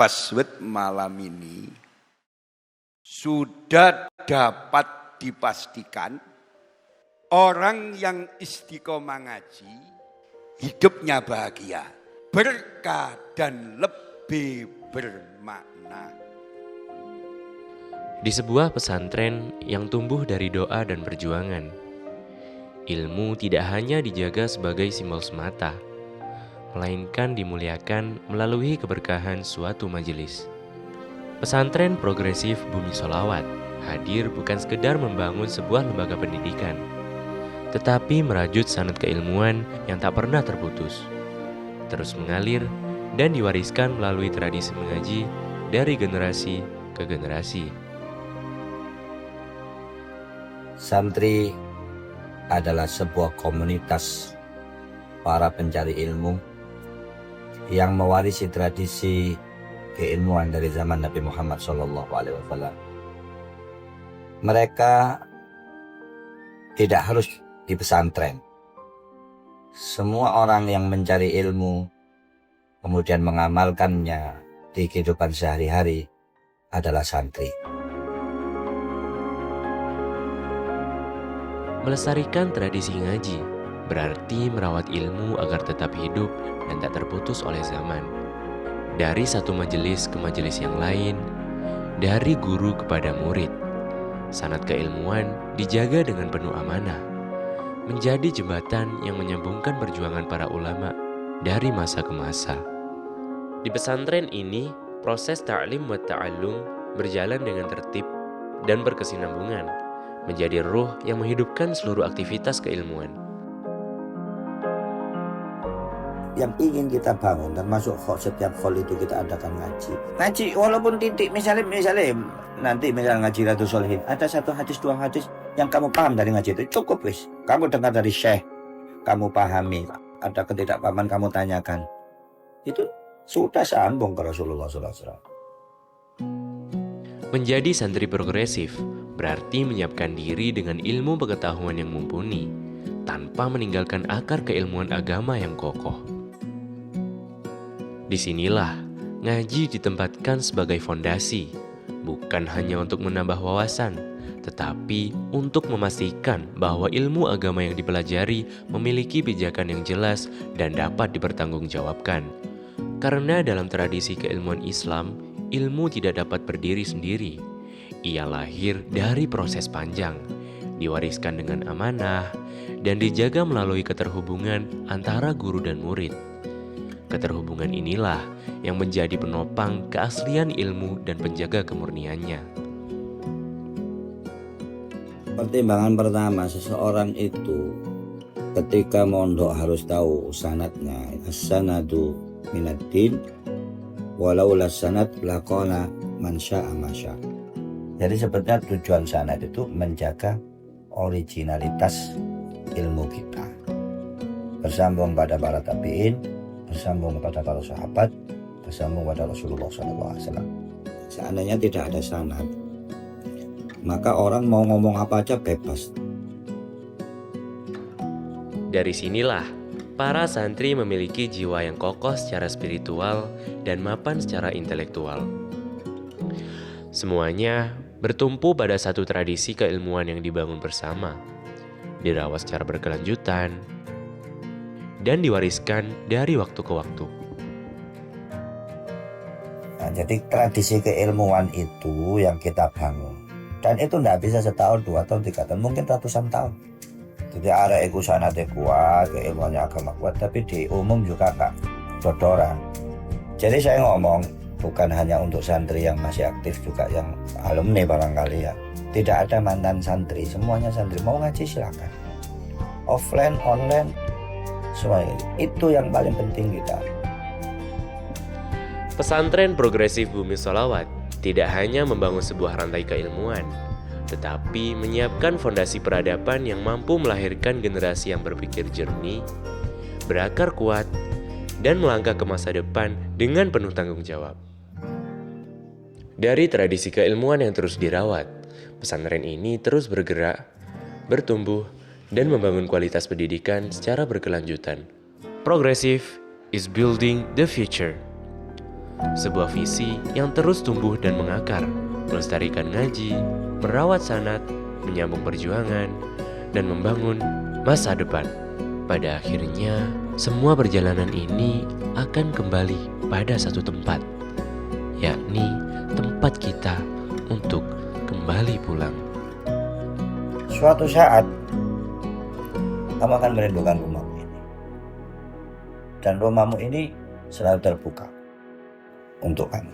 Password malam ini sudah dapat dipastikan orang yang istiqomah ngaji hidupnya bahagia, berkah dan lebih bermakna. Di sebuah pesantren yang tumbuh dari doa dan perjuangan, ilmu tidak hanya dijaga sebagai simbol semata, melainkan dimuliakan melalui keberkahan suatu majelis. Pesantren Progresif Bumi Sholawat hadir bukan sekedar membangun sebuah lembaga pendidikan, tetapi merajut sanad keilmuan yang tak pernah terputus, terus mengalir dan diwariskan melalui tradisi mengaji dari generasi ke generasi. Santri adalah sebuah komunitas para pencari ilmu yang mewarisi tradisi keilmuan dari zaman Nabi Muhammad SAW. Mereka tidak harus di pesantren. Semua orang yang mencari ilmu kemudian mengamalkannya di kehidupan sehari-hari adalah santri. Melestarikan tradisi ngaji berarti merawat ilmu agar tetap hidup dan tak terputus oleh zaman. Dari satu majelis ke majelis yang lain, dari guru kepada murid, sanad keilmuan dijaga dengan penuh amanah, menjadi jembatan yang menyambungkan perjuangan para ulama dari masa ke masa. Di pesantren ini, proses ta'lim wa ta'allum berjalan dengan tertib dan berkesinambungan, menjadi ruh yang menghidupkan seluruh aktivitas keilmuan. Yang ingin kita bangun, termasuk setiap khol itu kita adakan ngaji. Ngaji walaupun titik, misalnya nanti ngaji Riyadhus Shalihin, ada satu hadis, dua hadis yang kamu paham dari ngaji itu cukup wis. Kamu dengar dari syekh, kamu pahami, ada ketidakpahaman kamu tanyakan. Itu sudah sambung ke Rasulullah SAW. Menjadi santri progresif berarti menyiapkan diri dengan ilmu pengetahuan yang mumpuni, tanpa meninggalkan akar keilmuan agama yang kokoh. Disinilah ngaji ditempatkan sebagai fondasi, bukan hanya untuk menambah wawasan, tetapi untuk memastikan bahwa ilmu agama yang dipelajari memiliki pijakan yang jelas dan dapat dipertanggungjawabkan. Karena dalam tradisi keilmuan Islam, ilmu tidak dapat berdiri sendiri. Ia lahir dari proses panjang, diwariskan dengan amanah, dan dijaga melalui keterhubungan antara guru dan murid. Keterhubungan inilah yang menjadi penopang keaslian ilmu dan penjaga kemurniannya. Pertimbangan pertama, seseorang itu ketika mondok harus tahu sanadnya. As-sanadu minaddin, walau la sanad laqala man syaa ma syaa. Jadi sebetulnya tujuan sanad itu menjaga originalitas ilmu kita, bersambung pada para tabi'in, bersambung kepada para sahabat, bersambung pada Rasulullah SAW. Seandainya tidak ada sanad, maka orang mau ngomong apa aja bebas. Dari sinilah para santri memiliki jiwa yang kokoh secara spiritual dan mapan secara intelektual. Semuanya bertumpu pada satu tradisi keilmuan yang dibangun bersama, dirawat secara berkelanjutan, dan diwariskan dari waktu ke waktu. Nah, jadi tradisi keilmuan itu yang kita bangun. Dan itu tidak bisa setahun, 2 tahun, 3 tahun, mungkin ratusan tahun. Jadi arek iku sanate kuat, keilmuannya agama kuat, tapi di umum juga enggak dodoran. Jadi saya ngomong bukan hanya untuk santri yang masih aktif, juga yang alumni barangkali ya. Tidak ada mantan santri, semuanya santri. Mau ngaji silakan. Offline, online, semuanya. Itu yang paling penting kita. Pesantren Progresif Bumi Sholawat tidak hanya membangun sebuah rantai keilmuan, tetapi menyiapkan fondasi peradaban yang mampu melahirkan generasi yang berpikir jernih, berakar kuat, dan melangkah ke masa depan dengan penuh tanggung jawab. Dari tradisi keilmuan yang terus dirawat, pesantren ini terus bergerak, bertumbuh, dan membangun kualitas pendidikan secara berkelanjutan. Progresif is building the future. Sebuah visi yang terus tumbuh dan mengakar, melestarikan ngaji, merawat sanat, menyambung perjuangan, dan membangun masa depan. Pada akhirnya, semua perjalanan ini akan kembali pada satu tempat, yakni tempat kita untuk kembali pulang. Suatu saat, kamu akan merindukan rumahmu ini. Dan rumahmu ini selalu terbuka untuk kamu.